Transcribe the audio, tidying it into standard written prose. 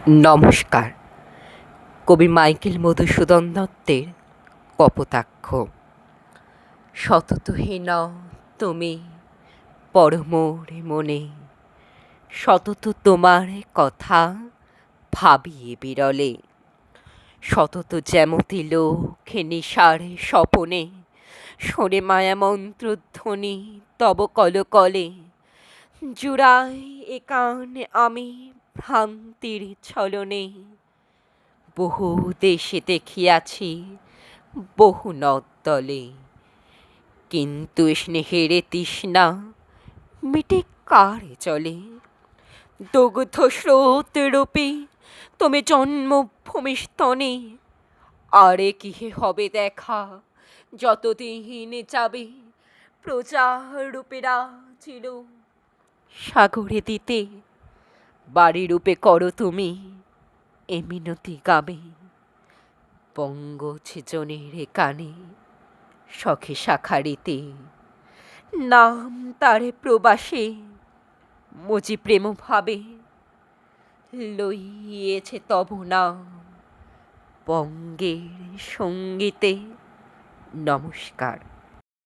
নমস্কার। কবি মাইকেল মধুসূদন দত্তের কপোতাক্ষ। সততহীন তুমি পরমোর মনে, সতত তোমার কথা ভাবিয়ে বিরলে। সতত যেমতি লোকে নিশার স্বপনে, শোনে মায়া মন্ত্রধ্বনি তব কলকলে। জুড়াই এ কান আমি ভ্রান্তির ছলনে, বহু দেশে দেখিয়াছি বহু নদতলে। কিন্তু স্নেহের তৃষ্ণা মিটে কার জলে? দগ্ধ স্রোত রূপে তুমি জন্মভূমি স্তনে, আরে কিহে হবে দেখা যতদিন যাবে। প্রজা রূপেরা ছিল সাগরে দিতে, বাড়ি রূপে করো তুমি এ মিনতি গাবে। পঙ্গছেজনের কানে শখে শাখারিতে, নাম তারে প্রবাসে মজি প্রেম ভাবে। লইয়েছে তব নাম বঙ্গের সঙ্গীতে। নমস্কার।